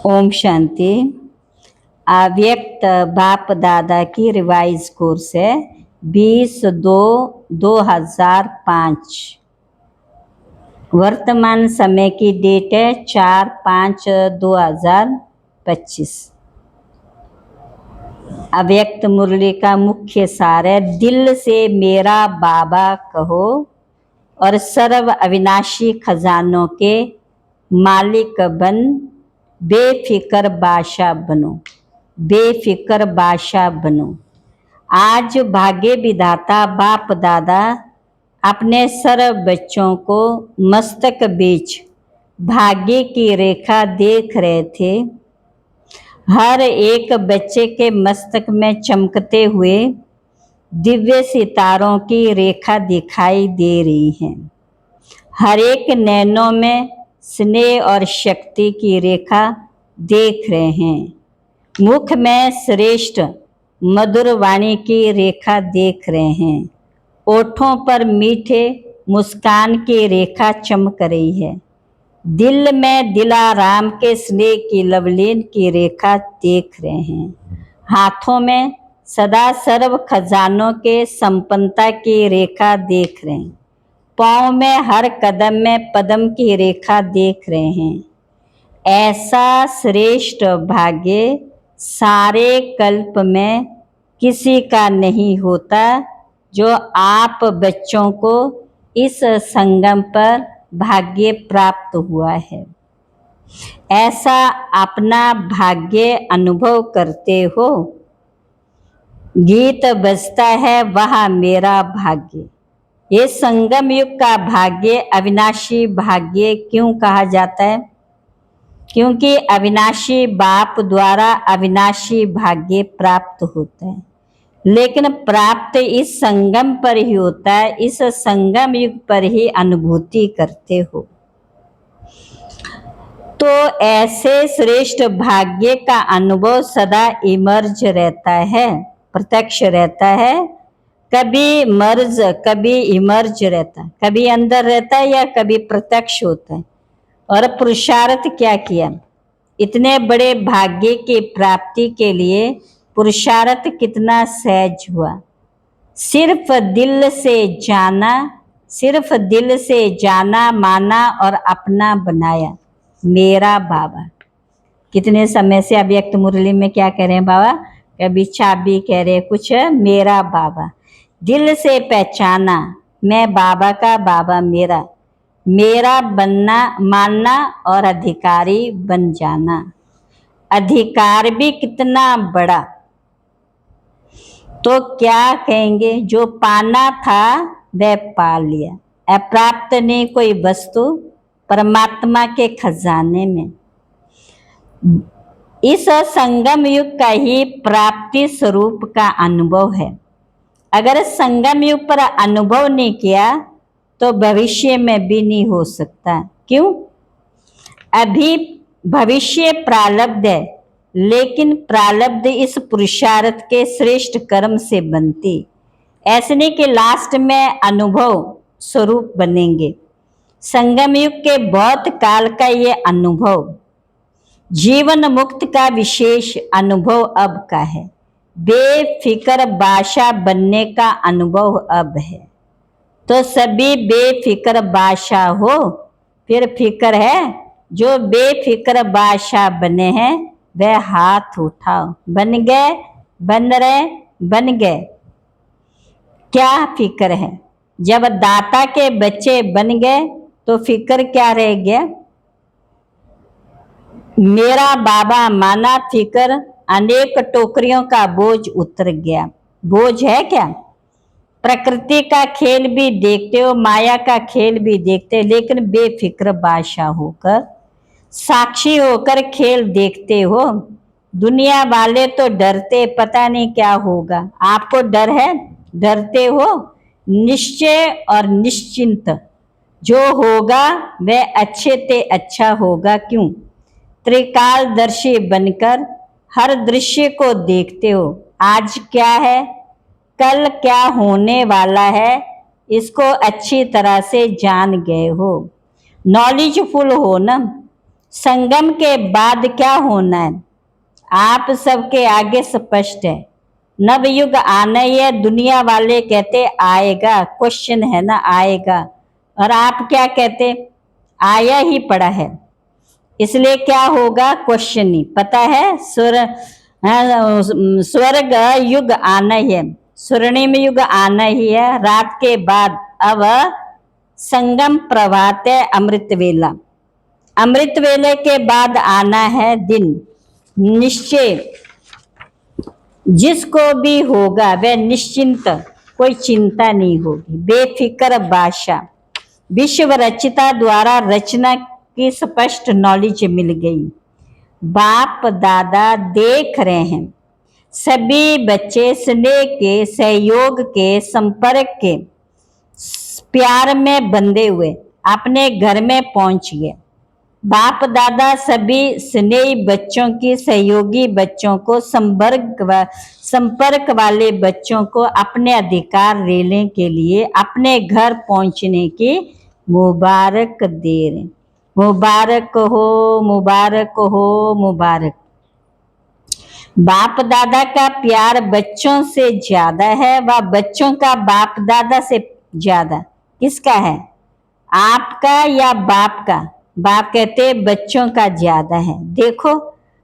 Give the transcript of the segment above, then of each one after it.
ओम शांति। अव्यक्त बाप दादा की रिवाइज कोर्स है 20/2/2005। वर्तमान समय की डेट है 4/5/2025। अव्यक्त मुरली का मुख्य सार है, दिल से मेरा बाबा कहो और सर्व अविनाशी खजानों के मालिक बन बेफिक्र बादशाह बनो, बेफिक्र बादशाह बनो। आज भाग्य विधाता बाप दादा अपने सर्व बच्चों को मस्तक बीच भाग्य की रेखा देख रहे थे। हर एक बच्चे के मस्तक में चमकते हुए दिव्य सितारों की रेखा दिखाई दे रही है। हर एक नैनों में स्नेह और शक्ति की रेखा देख रहे हैं। मुख में श्रेष्ठ मधुर वाणी की रेखा देख रहे हैं। ओठों पर मीठे मुस्कान की रेखा चमक रही है। दिल में दिलाराम के स्नेह की लवलीन की रेखा देख रहे हैं। हाथों में सदा सर्व खजानों के संपन्नता की रेखा देख रहे हैं। पाँव में हर कदम में पद्म की रेखा देख रहे हैं। ऐसा श्रेष्ठ भाग्य सारे कल्प में किसी का नहीं होता जो आप बच्चों को इस संगम पर भाग्य प्राप्त हुआ है। ऐसा अपना भाग्य अनुभव करते हो। गीत बजता है वह मेरा भाग्य। ये संगम युग का भाग्य अविनाशी भाग्य क्यों कहा जाता है? क्योंकि अविनाशी बाप द्वारा अविनाशी भाग्य प्राप्त होता है, लेकिन प्राप्त इस संगम पर ही होता है। इस संगम युग पर ही अनुभूति करते हो। तो ऐसे श्रेष्ठ भाग्य का अनुभव सदा इमर्ज रहता है, प्रत्यक्ष रहता है। कभी मर्ज कभी इमर्ज रहता है, कभी अंदर रहता है या कभी प्रत्यक्ष होता है। और पुरुषार्थ क्या किया? इतने बड़े भाग्य की प्राप्ति के लिए पुरुषार्थ कितना सहज हुआ। सिर्फ दिल से जाना, सिर्फ दिल से जाना, माना और अपना बनाया मेरा बाबा। कितने समय से अव्यक्त मुरली में क्या कह रहे हैं बाबा? कभी चाबी कह रहे, कुछ मेरा बाबा। दिल से पहचाना मैं बाबा का, बाबा मेरा, मेरा बनना, मानना और अधिकारी बन जाना। अधिकार भी कितना बड़ा। तो क्या कहेंगे? जो पाना था वह पा लिया। अप्राप्त नहीं कोई वस्तु परमात्मा के खजाने में। इस संगम युग का ही प्राप्ति स्वरूप का अनुभव है। अगर संगम युग पर अनुभव नहीं किया तो भविष्य में भी नहीं हो सकता। क्यों? अभी भविष्य प्रारब्ध है, लेकिन प्रारब्ध इस पुरुषार्थ के श्रेष्ठ कर्म से बनती। ऐसे नहीं कि लास्ट में अनुभव स्वरूप बनेंगे। संगम युग के बहुत काल का ये अनुभव, जीवन मुक्त का विशेष अनुभव अब का है। बेफिक्र बादशाह बनने का अनुभव अब है। तो सभी बेफिक्र बादशाह हो। फिर फिक्र है? जो बेफिक्र बादशाह बने हैं वह हाथ उठाओ। बन गए, बन रहे, बन गए। क्या फिक्र है? जब दाता के बच्चे बन गए तो फिक्र क्या रह गया? मेरा बाबा माना, फिक्र अनेक टोकरियों का बोझ उतर गया। बोझ है क्या? प्रकृति का खेल भी देखते हो, माया का खेल भी देखते, लेकिन बेफिक्र बादशाह होकर, साक्षी होकर खेल देखते हो। दुनिया वाले तो डरते, पता नहीं क्या होगा। आपको डर है? डरते हो? निश्चय और निश्चिंत जो होगा वह अच्छे ते अच्छा होगा। क्यों? त्रिकालदर्शी बनकर हर दृश्य को देखते हो। आज क्या है, कल क्या होने वाला है, इसको अच्छी तरह से जान गए हो। नॉलेजफुल हो ना, संगम के बाद क्या होना है आप सबके आगे स्पष्ट है। नवयुग आना है, दुनिया वाले कहते आएगा, क्वेश्चन है ना आएगा, और आप क्या कहते आया ही पड़ा है, इसलिए क्या होगा क्वेश्चन ही पता है। स्वर्ग युग आना है, स्वर्णिम युग आना ही है, रात के बाद अब संगम प्रभात है, अमृत वेला, अमृत वेले के बाद आना है दिन। निश्चय जिसको भी होगा वह निश्चिंत, कोई चिंता नहीं होगी, बेफिक्र बादशाह। विश्व रचिता द्वारा रचना की स्पष्ट नॉलेज मिल गई। बाप दादा देख रहे हैं, सभी बच्चे स्नेह के, सहयोग के, संपर्क के, प्यार में बंधे हुए अपने घर में पहुंच गए। बाप दादा सभी स्नेही बच्चों की, सहयोगी बच्चों को, संपर्क वाले बच्चों को अपने अधिकार लेने के लिए अपने घर पहुंचने की मुबारक दे रहे। मुबारक हो, मुबारक हो, मुबारक। बाप दादा का प्यार बच्चों से ज्यादा है, व बच्चों का बाप दादा से ज्यादा किसका है, आपका या बाप का। बाप कहते बच्चों का ज्यादा है। देखो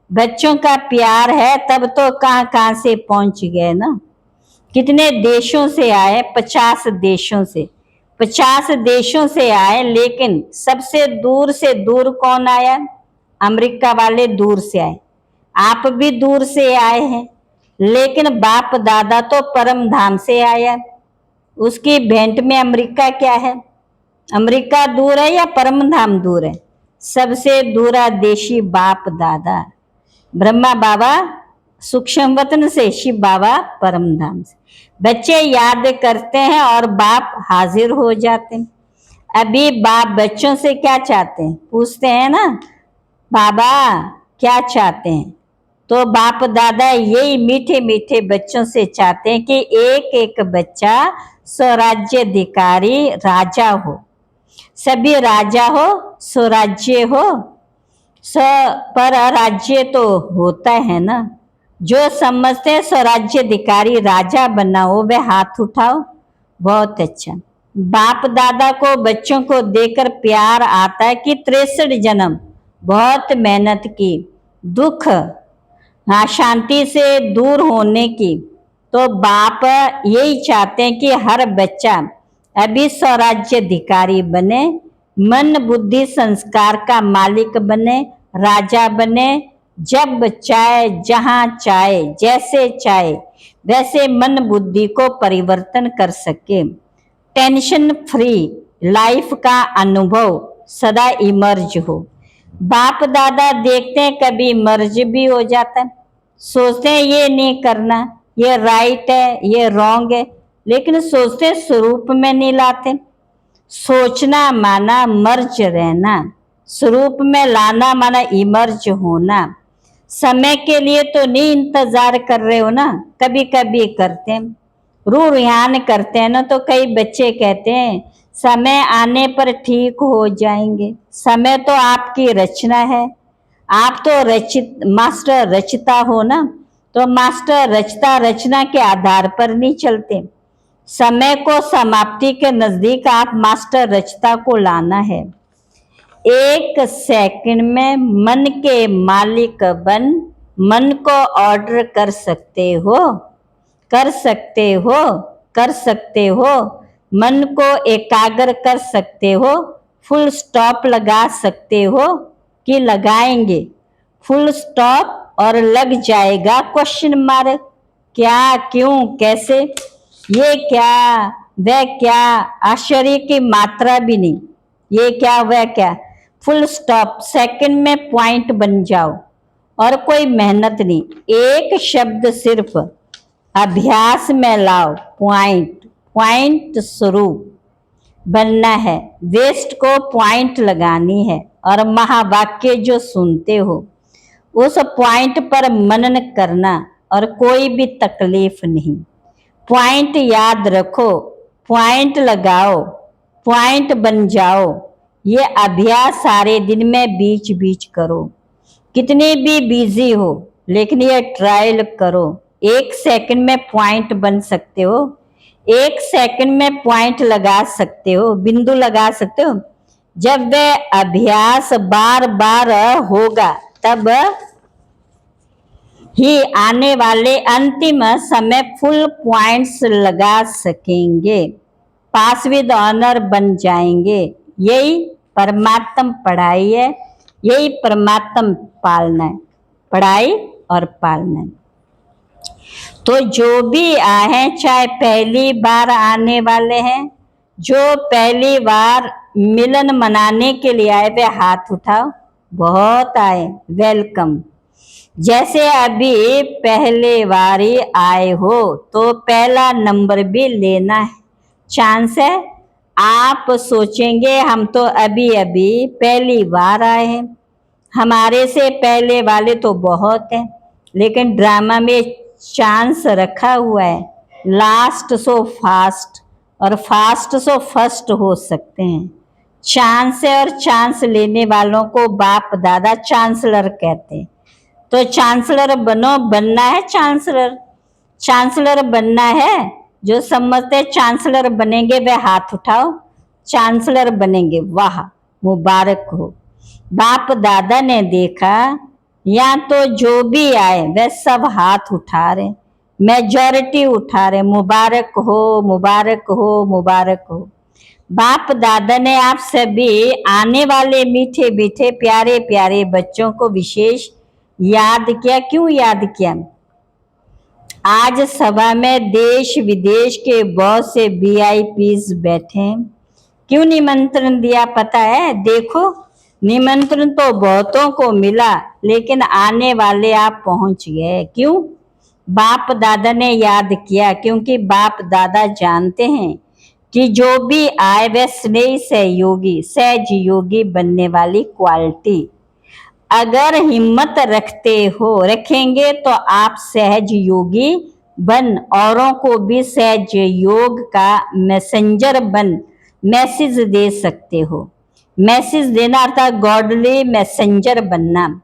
बच्चों का प्यार है तब तो कहां कहां से पहुंच गए ना, कितने देशों से आए, 50 देशों से, 50 देशों से आए, लेकिन सबसे दूर से दूर कौन आया, अमेरिका वाले दूर से आए, आप भी दूर से आए हैं, लेकिन बाप दादा तो परम धाम से आया, उसकी भेंट में अमेरिका क्या है, अमेरिका दूर है या परम धाम दूर है, सबसे दूरादेशी बाप दादा। ब्रह्मा बाबा सूक्ष्म वतन से, शिव बाबा परम धाम से। बच्चे याद करते हैं और बाप हाजिर हो जाते हैं। अभी बाप बच्चों से क्या चाहते हैं पूछते हैं ना, बाबा क्या चाहते हैं, तो बाप दादा यही मीठे मीठे बच्चों से चाहते हैं कि एक एक बच्चा स्वराज्याधिकारी राजा हो, सभी राजा हो, स्वराज्य हो। पर राज्य तो होता है ना, जो समझते हैं स्वराज्याधिकारी राजा बनना हो वह हाथ उठाओ। बहुत अच्छा। बाप दादा को बच्चों को देकर प्यार आता है कि 63 जन्म बहुत मेहनत की, दुख अशांति से दूर होने की, तो बाप यही चाहते हैं कि हर बच्चा अभी स्वराज्याधिकारी बने, मन बुद्धि संस्कार का मालिक बने, राजा बने, जब चाहे, जहां चाहे, जैसे चाहे वैसे मन बुद्धि को परिवर्तन कर सके। टेंशन फ्री लाइफ का अनुभव सदा इमर्ज हो। बाप दादा देखते हैं कभी मर्ज भी हो जाता है, सोचते हैं ये नहीं करना, ये राइट है, ये रॉन्ग है, लेकिन सोचते स्वरूप में नहीं लाते। सोचना माना मर्ज रहना, स्वरूप में लाना माना इमर्ज होना। समय के लिए तो नहीं इंतजार कर रहे हो ना, कभी कभी करते हैं, रूहान करते हैं ना, तो कई बच्चे कहते हैं समय आने पर ठीक हो जाएंगे। समय तो आपकी रचना है, आप तो मास्टर रचता हो ना, तो मास्टर रचता रचना के आधार पर नहीं चलते। समय को समाप्ति के नजदीक आप मास्टर रचता को लाना है। एक सेकंड में मन के मालिक बन मन को ऑर्डर कर सकते हो, कर सकते हो, कर सकते हो। मन को एकाग्र कर सकते हो, फुल स्टॉप लगा सकते हो कि लगाएंगे फुल स्टॉप और लग जाएगा क्वेश्चन मार्क, क्या, क्यों, कैसे, ये क्या, वह क्या, आश्चर्य की मात्रा भी नहीं, ये क्या वह क्या, फुल स्टॉप, सेकंड में पॉइंट बन जाओ और कोई मेहनत नहीं, एक शब्द सिर्फ अभ्यास में लाओ, पॉइंट, पॉइंट स्वरूप बनना है, वेस्ट को पॉइंट लगानी है, और महावाक्य जो सुनते हो उस पॉइंट पर मनन करना, और कोई भी तकलीफ नहीं। पॉइंट याद रखो, पॉइंट लगाओ, पॉइंट बन जाओ, ये अभ्यास सारे दिन में बीच बीच करो। कितनी भी बिजी हो लेकिन ये ट्रायल करो। 1 सेकंड में पॉइंट बन सकते हो, 1 सेकंड में पॉइंट लगा सकते हो, बिंदु लगा सकते हो। जब वह अभ्यास बार बार होगा तब ही आने वाले अंतिम समय फुल पॉइंट्स लगा सकेंगे, पास विद ऑनर बन जाएंगे। यही परमात्म पढ़ाई है, यही परमात्म पालना है, पढ़ाई और पालना है। तो जो भी आए, चाहे पहली बार आने वाले हैं, जो पहली बार मिलन मनाने के लिए आए वे हाथ उठाओ। बहुत आए, वेलकम। जैसे अभी पहले बारी आए हो तो पहला नंबर भी लेना है, चांस है। आप सोचेंगे हम तो अभी अभी पहली बार आए हैं, हमारे से पहले वाले तो बहुत हैं, लेकिन ड्रामा में चांस रखा हुआ है, लास्ट सो फास्ट और फास्ट सो फर्स्ट हो सकते हैं। चांस है और चांस लेने वालों को बाप दादा चांसलर कहते हैं। तो चांसलर बनो, बनना है चांसलर, चांसलर बनना है। जो समझते चांसलर बनेंगे वे हाथ उठाओ, चांसलर बनेंगे, वाह मुबारक हो। बाप दादा ने देखा या तो जो भी आए वे सब हाथ उठा रहे, मेजॉरिटी उठा रहे, मुबारक हो मुबारक हो मुबारक हो। बाप दादा ने आप सभी आने वाले मीठे मीठे प्यारे प्यारे बच्चों को विशेष याद किया। क्यों याद किया? आज सभा में देश विदेश के बहुत से वीआईपीज बैठे हैं। क्यों निमंत्रण दिया पता है? देखो, निमंत्रण तो बहुतों को मिला लेकिन आने वाले आप पहुंच गए। क्यों? बाप दादा ने याद किया, क्योंकि बाप दादा जानते हैं कि जो भी आए वह स्नेही सहयोगी सहज योगी बनने वाली क्वालिटी अगर हिम्मत रखते हो रखेंगे तो आप सहज योगी बन औरों को भी सहज योग का मैसेंजर बन मैसेज दे सकते हो। मैसेज देना अर्थात गॉडली मैसेंजर बनना,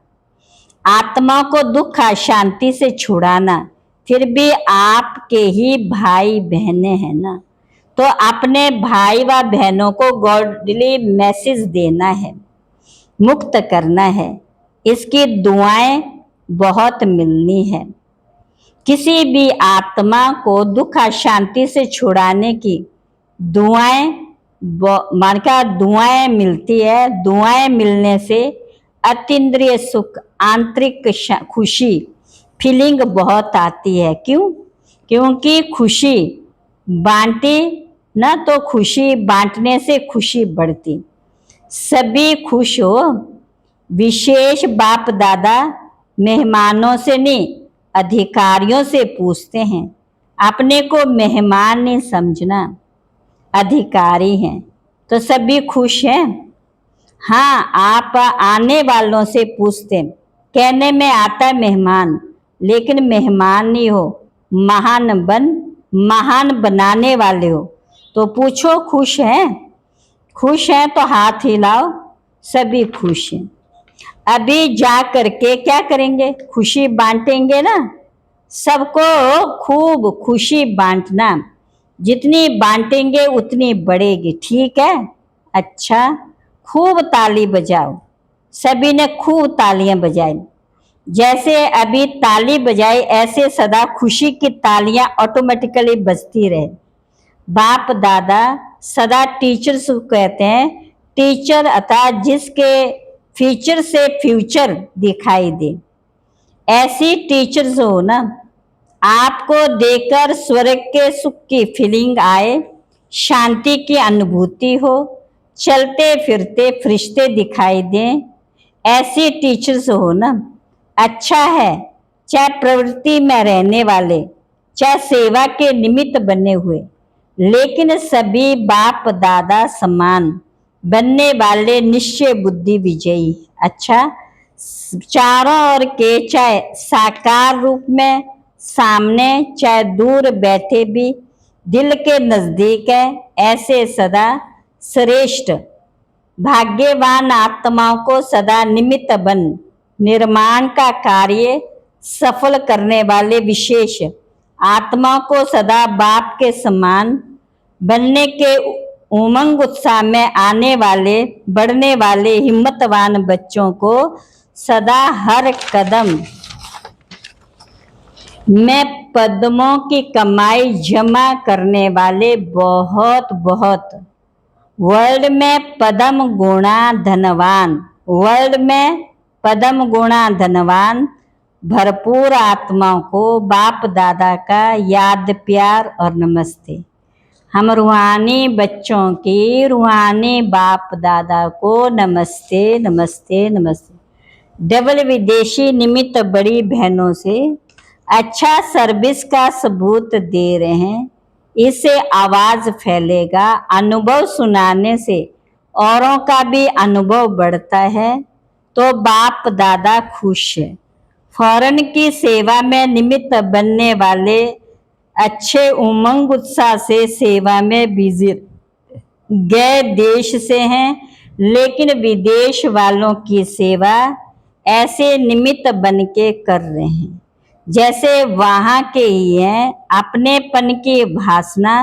आत्मा को दुख अशांति से छुड़ाना। फिर भी आपके ही भाई बहनें हैं ना, तो अपने भाई व बहनों को गॉडली मैसेज देना है, मुक्त करना है। इसकी दुआएं बहुत मिलनी है। किसी भी आत्मा को दुख अशांति से छुड़ाने की दुआएं मानका दुआएं मिलती है। दुआएं मिलने से अतीन्द्रिय सुख, आंतरिक खुशी, फीलिंग बहुत आती है। क्यों? क्योंकि खुशी बांटी ना तो खुशी बांटने से खुशी बढ़ती। सभी खुश हो। विशेष बाप दादा मेहमानों से नहीं अधिकारियों से पूछते हैं। अपने को मेहमान नहीं समझना, अधिकारी हैं। तो सभी खुश हैं। हाँ, आप आने वालों से पूछते, कहने में आता है मेहमान, लेकिन मेहमान नहीं हो, महान बनाने वाले हो। तो पूछो खुश हैं? खुश हैं तो हाथ हिलाओ। सभी खुश हैं। अभी जा करके क्या करेंगे? खुशी बांटेंगे ना। सबको खूब खुशी बांटना, जितनी बांटेंगे उतनी बढ़ेगी। ठीक है? अच्छा, खूब ताली बजाओ। सभी ने खूब तालियां बजाई। जैसे अभी ताली बजाई ऐसे सदा खुशी की तालियां ऑटोमेटिकली बजती रहे। बाप दादा सदा टीचर्स को कहते हैं, टीचर अर्थात जिसके फीचर से फ्यूचर दिखाई दे, ऐसी टीचर्स हो ना। आपको देखकर स्वर्ग के सुख की फीलिंग आए, शांति की अनुभूति हो, चलते फिरते फरिश्ते दिखाई दें, ऐसी टीचर्स हो ना। अच्छा है, चाहे प्रवृत्ति में रहने वाले, चाहे सेवा के निमित्त बने हुए, लेकिन सभी बाप दादा समान बनने वाले निश्चय बुद्धि विजयी। अच्छा, चारों ओर के चाहे साकार रूप में सामने चाहे दूर बैठे भी दिल के नजदीक है, ऐसे सदा श्रेष्ठ भाग्यवान आत्माओं को सदा निमित्त बन निर्माण का कार्य सफल करने वाले विशेष आत्माओं को सदा बाप के समान बनने के उमंग उत्साह में आने वाले बढ़ने वाले हिम्मतवान बच्चों को सदा हर कदम में पद्मों की कमाई जमा करने वाले बहुत बहुत वर्ल्ड में पद्म गुणा धनवान, वर्ल्ड में पद्म गुणा धनवान भरपूर आत्माओं को बाप दादा का याद प्यार और नमस्ते। हम रूहानी बच्चों की रूहानी बाप दादा को नमस्ते नमस्ते नमस्ते। डबल विदेशी निमित्त बड़ी बहनों से अच्छा सर्विस का सबूत दे रहे हैं। इससे आवाज फैलेगा, अनुभव सुनाने से औरों का भी अनुभव बढ़ता है तो बाप दादा खुश है। फौरन की सेवा में निमित्त बनने वाले अच्छे उमंग उत्साह से सेवा में बिजी गए देश से हैं, लेकिन विदेश वालों की सेवा ऐसे निमित्त बन के कर रहे हैं जैसे वहाँ के ही हैं, अपनेपन की भाषणा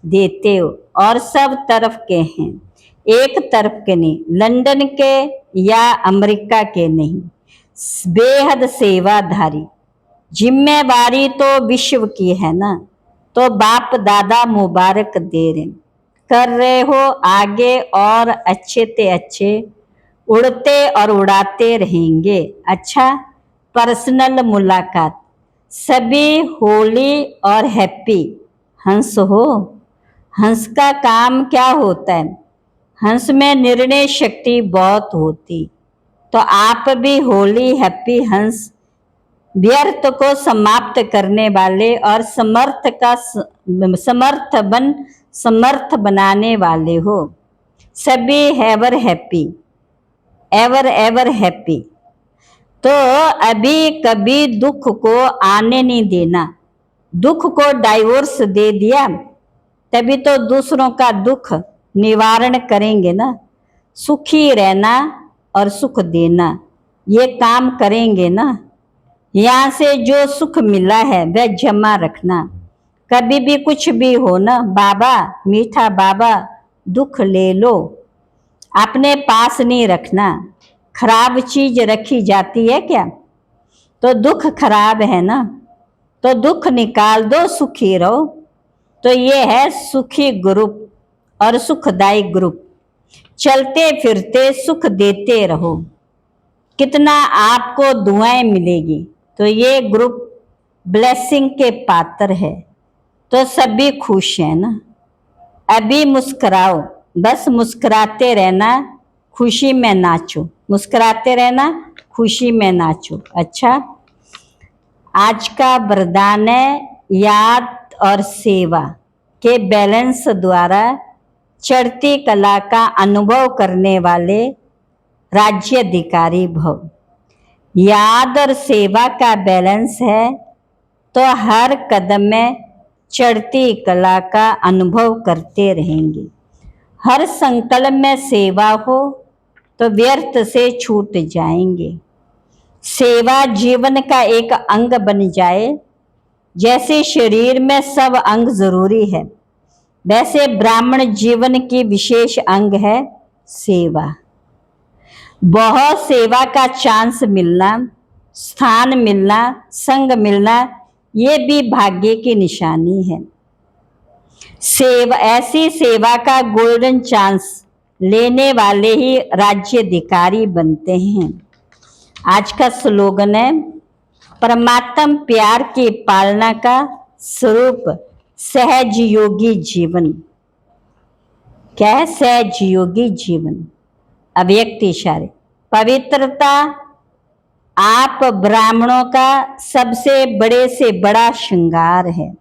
देते हो और सब तरफ के हैं, एक तरफ के नहीं, लंदन के या अमेरिका के नहीं, बेहद सेवाधारी। जिम्मेवारी तो विश्व की है ना, तो बाप दादा मुबारक दे रहे, कर रहे हो आगे और अच्छे ते अच्छे उड़ते और उड़ाते रहेंगे। अच्छा, पर्सनल मुलाकात, सभी होली और हैप्पी। हंस हो, हंस का काम क्या होता है? हंस में निर्णय शक्ति बहुत होती, तो आप भी होली हैप्पी हंस व्यर्थ को समाप्त करने वाले और समर्थ बनाने वाले हो। सभी ever happy, ever ever happy. तो अभी कभी दुख को आने नहीं देना। दुख को डाइवोर्स दे दिया तभी तो दूसरों का दुख निवारण करेंगे ना। सुखी रहना और सुख देना, ये काम करेंगे ना। यहाँ से जो सुख मिला है वह जमा रखना। कभी भी कुछ भी हो ना, बाबा मीठा बाबा दुख ले लो, अपने पास नहीं रखना। खराब चीज रखी जाती है क्या? तो दुख खराब है ना, तो दुख निकाल दो, सुखी रहो। तो ये है सुखी ग्रुप और सुखदायी ग्रुप। चलते फिरते सुख देते रहो, कितना आपको दुआएं मिलेगी। तो ये ग्रुप ब्लेसिंग के पात्र है, तो सभी खुश हैं ना। अभी मुस्कुराओ, बस मुस्कुराते रहना, खुशी में नाचो, मुस्कुराते रहना, खुशी में नाचो। अच्छा, आज का वरदान है याद और सेवा के बैलेंस द्वारा चढ़ती कला का अनुभव करने वाले राज्य अधिकारी भव। याद और सेवा का बैलेंस है तो हर कदम में चढ़ती कला का अनुभव करते रहेंगे। हर संकल्प में सेवा हो तो व्यर्थ से छूट जाएंगे। सेवा जीवन का एक अंग बन जाए। जैसे शरीर में सब अंग जरूरी है, वैसे ब्राह्मण जीवन की विशेष अंग है सेवा। बहुत सेवा का चांस मिलना, स्थान मिलना, संग मिलना, ये भी भाग्य की निशानी है। सेवा, ऐसी सेवा का गोल्डन चांस लेने वाले ही राज्य अधिकारी बनते हैं। आज का स्लोगन है परमात्म प्यार की पालना का स्वरूप सहज योगी जीवन। क्या है सहज योगी जीवन? अव्यक्त इशारे। पवित्रता आप ब्राह्मणों का सबसे बड़े से बड़ा श्रृंगार है।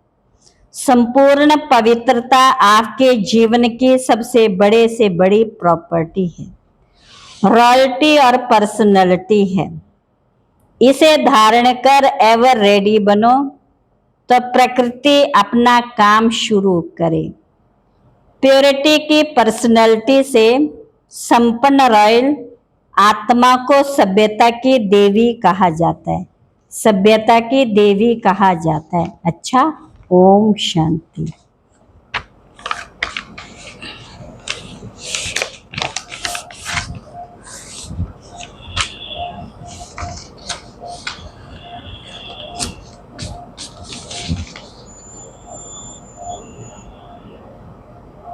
संपूर्ण पवित्रता आपके जीवन की सबसे बड़े से बड़ी प्रॉपर्टी है, रॉयल्टी और पर्सनैलिटी है। इसे धारण कर एवर रेडी बनो तो प्रकृति अपना काम शुरू करे। प्योरिटी की पर्सनैलिटी से संपन्न रॉयल आत्मा को सभ्यता की देवी कहा जाता है, सभ्यता की देवी कहा जाता है। अच्छा, ओम शांति।